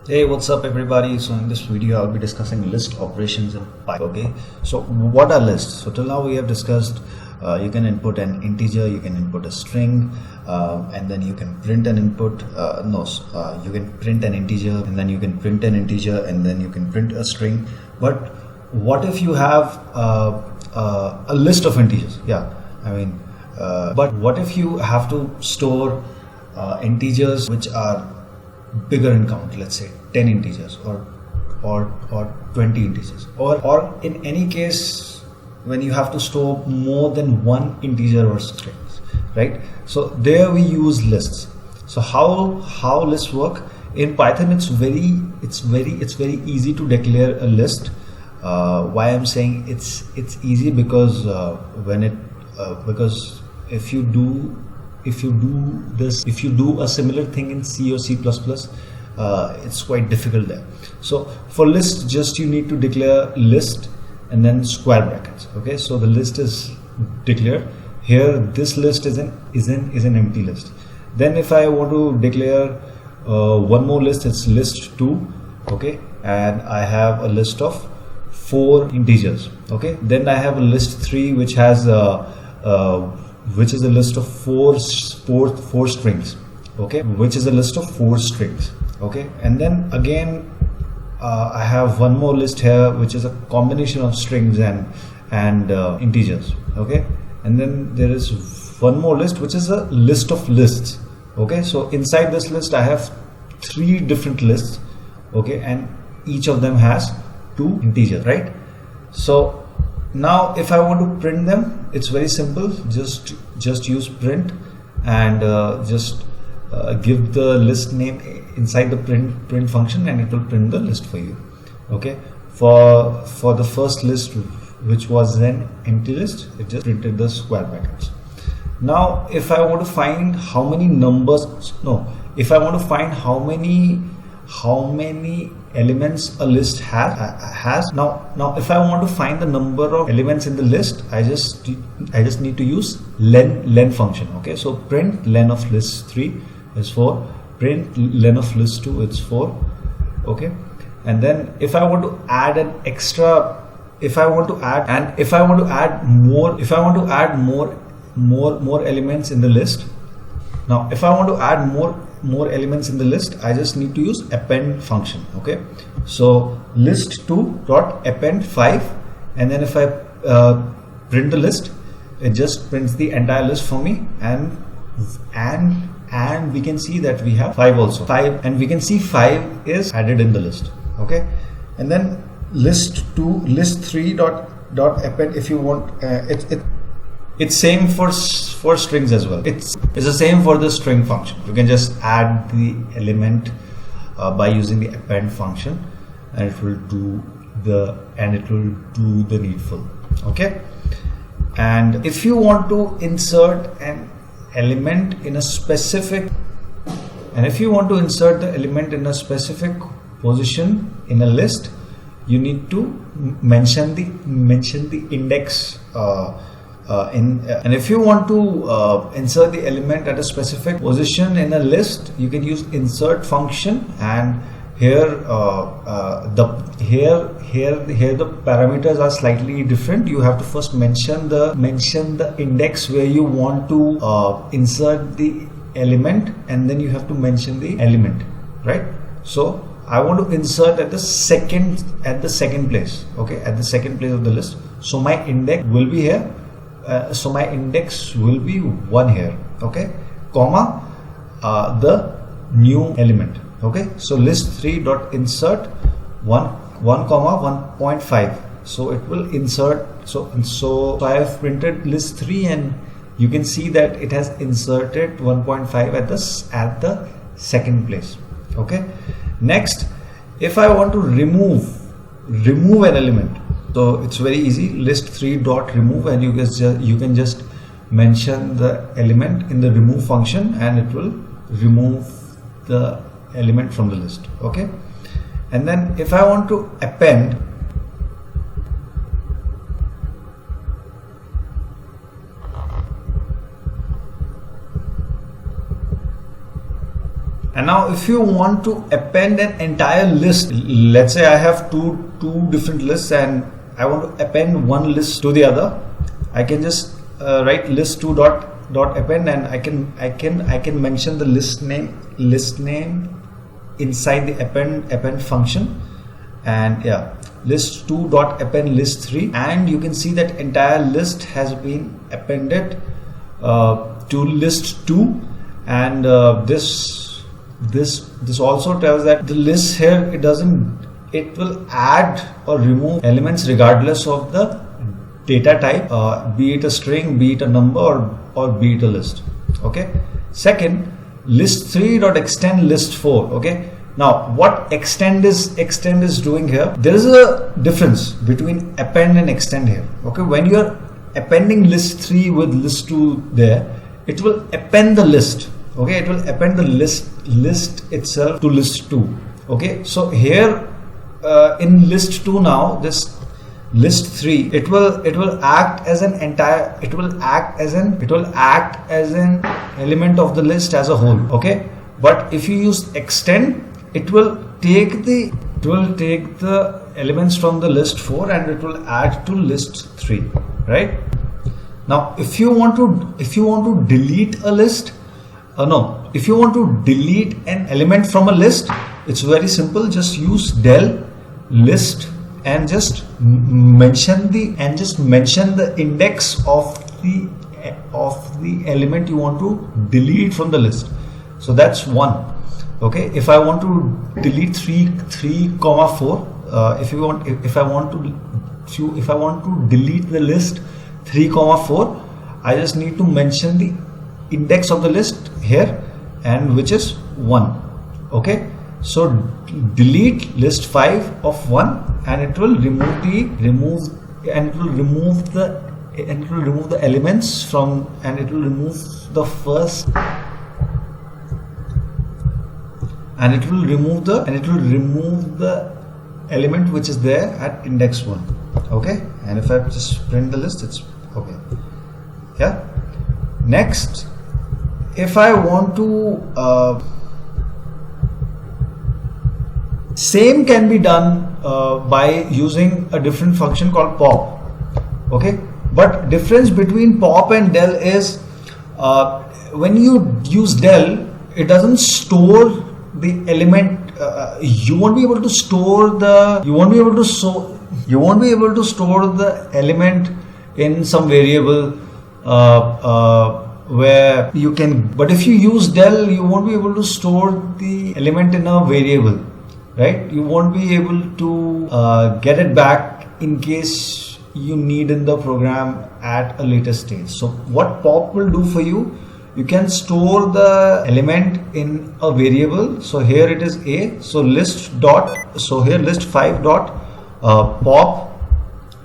Hey, what's up everybody? So in this video I'll be discussing list operations in Python. Okay, so what are lists? So till now we have discussed you can input an integer, you can input a string, and then you can print an input. You can print an integer, and then you can print an integer, and then you can print a string. But what if you have a list of integers? But what if you have to store integers which are bigger in count, let's say 10 integers or 20 integers, or in any case when you have to store more than one integer or strings, right? So there we use lists. So how lists work in Python? It's very easy to declare a list. Why I'm saying it's easy, because because if you do a similar thing in C or C++, it's quite difficult there. So for list, just you need to declare list and then square brackets. Okay, so the list is declared here. This list is an empty list. Then if I want to declare one more list, it's list 2. Okay, and I have a list of 4 integers. Okay, then I have a list 3 which has which is a list of four strings. Okay, which is a list of 4 strings. Okay, and then again I have one more list here which is a combination of strings and integers. Okay, and then there is one more list which is a list of lists. Okay, so inside this list I have 3 different lists. Okay, and each of them has 2 integers, right? So now if I want to print them, it's very simple. Just use print and just give the list name inside the print function, and it will print the list for you. Okay, for the first list, which was an empty list, it just printed the square brackets. Now if I want to find how many elements a list has. Now if I want to find the number of elements in the list, I just need to use len function. Okay, so print len of list 3 is 4, print len of list 2 is 4. Okay, and then if I want to add an extra, if I want to add more elements in the list. Now if I want to add more elements in the list, I just need to use append function. Okay, so list2 dot append 5, and then if I print the list, it just prints the entire list for me, and we can see that we have 5 also, and we can see 5 is added in the list. Okay, and then list3 dot append, if you want, it's same for strings as well. It's the same for the string function. You can just add the element by using the append function, and it will do the needful. Okay, and if you want to insert an element in a specific, position in a list, you need to mention the index. And if you want to insert the element at a specific position in a list, you can use insert function, and here the parameters are slightly different. You have to first mention the index where you want to insert the element, and then you have to mention the element, right? So I want to insert at the second place. Okay, at the second place of the list. So my index will be here. So my index will be 1 here. Okay, comma the new element. Okay, so list3 dot insert 1 comma 1.5. So it will insert. So I have printed list 3, and you can see that it has inserted 1.5 at the second place. Okay, next, if I want to remove an element, so it's very easy. List3 dot remove, and you can just mention the element in the remove function, and it will remove the element from the list. Okay, and then if I want to append, And now if you want to append an entire list, let's say I have two different lists and I want to append one list to the other, I can just write list2 dot append, and I can mention the list name inside the append function, and yeah, list2 dot append list3, and you can see that entire list has been appended to list2. And this also tells that the list here, it will add or remove elements regardless of the data type, be it a string, be it a number, or be it a list. Okay. Second, list3 dot extend list4. Okay. Now what extend is doing here, there is a difference between append and extend here. Okay. When you are appending list3 with list2 there, it will append the list. Okay, it will append the list itself to list2. Okay, so here in list2 now, this list3, it will act as an element of the list as a whole. Okay, but if you use extend, it will take the elements from the list4 and it will add to list3, right? Now if you want to delete a list, if you want to delete an element from a list, it's very simple. Just use del list and just mention the index of the element you want to delete from the list. So that's 1. Okay, if I want to delete 3, 4, if I want to delete the list 3, 4, I just need to mention the index of the list here, and which is 1. Okay, so delete list5 of 1, and it will remove the elements from, and it will remove the first, and it will remove the element which is there at index 1. Okay, and if I just print the list, it's okay. Yeah. Next, if I want to same can be done by using a different function called pop. Okay, but difference between pop and del is when you use del, it doesn't store the element. You won't be able to store the element in some variable where you can, but if you use del, you won't be able to store the element in a variable, right? You won't be able to get it back in case you need in the program at a later stage. So what pop will do for you, you can store the element in a variable. So here it is a, so here list5 dot pop,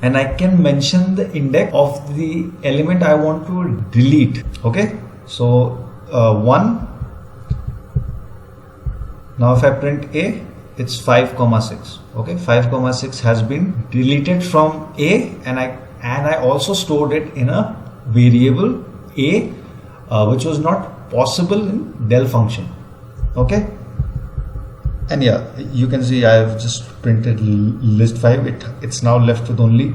and I can mention the index of the element I want to delete. Okay, so 1. Now if I print a, it's 5, 6. Okay, 5, 6 has been deleted from a, and I also stored it in a variable a, which was not possible in del function. Okay, and yeah, you can see I have just printed list5. It's now left with only,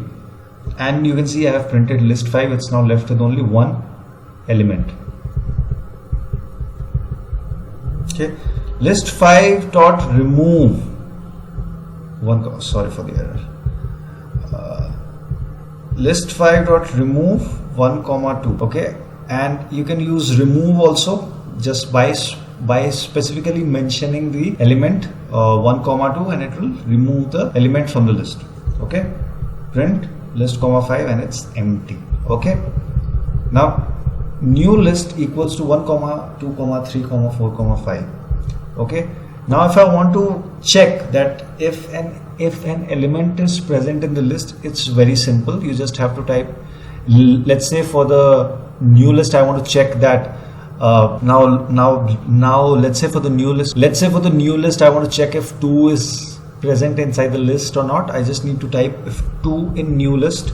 and you can see I have printed list5. It's now left with only one element. Okay, list5 dot remove one. Sorry for the error. List5 dot remove 1, 2. Okay, and you can use remove also just by specifically mentioning the element 1, 2, and it will remove the element from the list. Okay, print list 5 and it's empty. Okay, now new list equals to 1, 2, 3, 4, 5. Okay, now if I want to check that if an element is present in the list, it's very simple. You just have to type, let's say for the new list I want to check that now let's say for the new list I want to check if 2 is present inside the list or not. I just need to type if 2 in new list,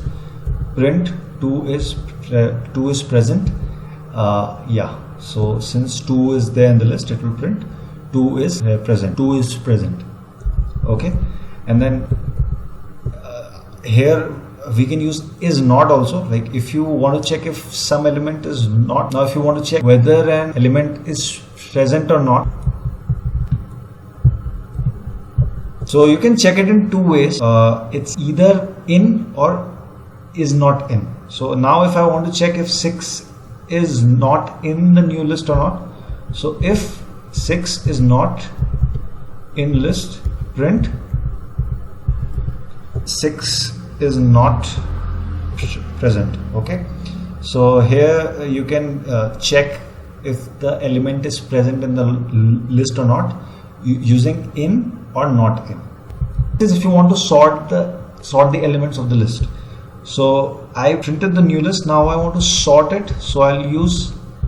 print 2 is present. Yeah, so since 2 is there in the list, it will print 2 is present. 2 is present. Okay, and then here we can use is not also. Like if you want to check if some element is not. Now if you want to check whether an element is present or not, so you can check it in two ways. It's either in or is not in. So now if I want to check if 6 is not in the new list or not, so if 6 is not in list, print 6 is not present. Okay, so here you can check if the element is present in the list or not using in or not in. This is if you want to sort the elements of the list. So I printed the new list. Now I want to sort it. So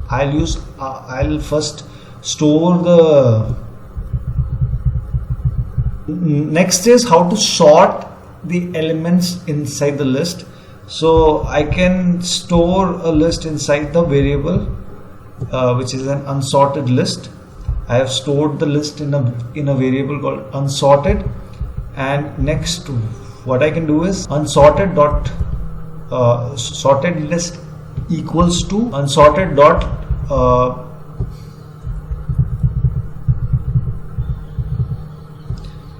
I'll first store the. Next is how to sort the elements inside the list. So I can store a list inside the variable, which is an unsorted list. I have stored the list in a variable called unsorted, and next what I can do is unsorted dot sorted list equals to unsorted dot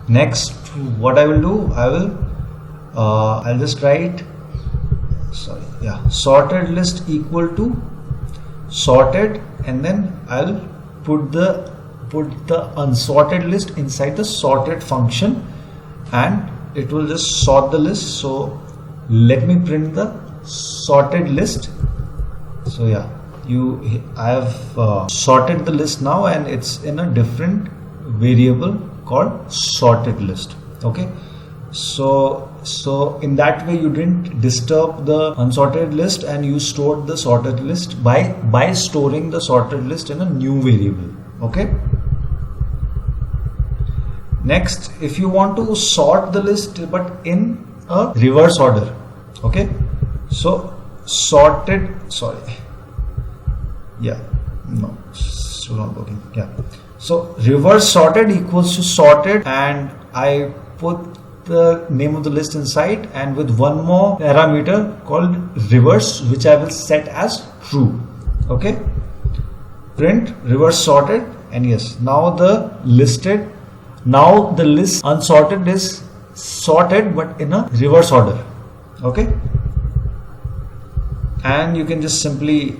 next what I will do, I'll just write sorted list equal to sorted, and then I'll put the unsorted list inside the sorted function, and it will just sort the list. So let me print the sorted list. So I have sorted the list now, and it's in a different variable called sorted list. Okay, so in that way you didn't disturb the unsorted list, and you stored the sorted list by storing the sorted list in a new variable. Okay, next, if you want to sort the list but in a reverse order. Okay, so still not working. So reverse sorted equals to sorted, and I put the name of the list inside, and with one more parameter called reverse, which I will set as true. Okay, print reverse sorted, and yes, now the list unsorted is sorted but in a reverse order. Okay, and you can just simply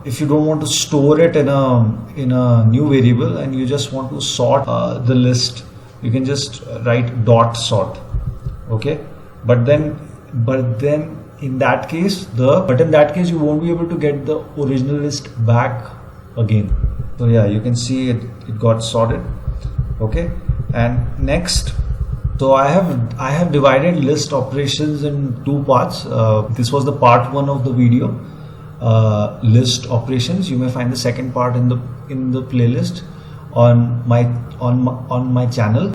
if you don't want to store it in a new variable and you just want to sort the list, you can just write dot sort. Okay, but then in that case you won't be able to get the original list back again. So you can see it got sorted. Okay, and next, so I have divided list operations in two parts. This was the part 1 of the video, list operations. You may find the second part in the playlist on my channel,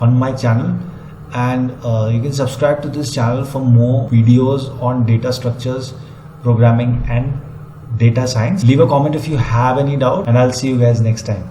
and you can subscribe to this channel for more videos on data structures, programming and data science. Leave a comment if you have any doubt, and I'll see you guys next time.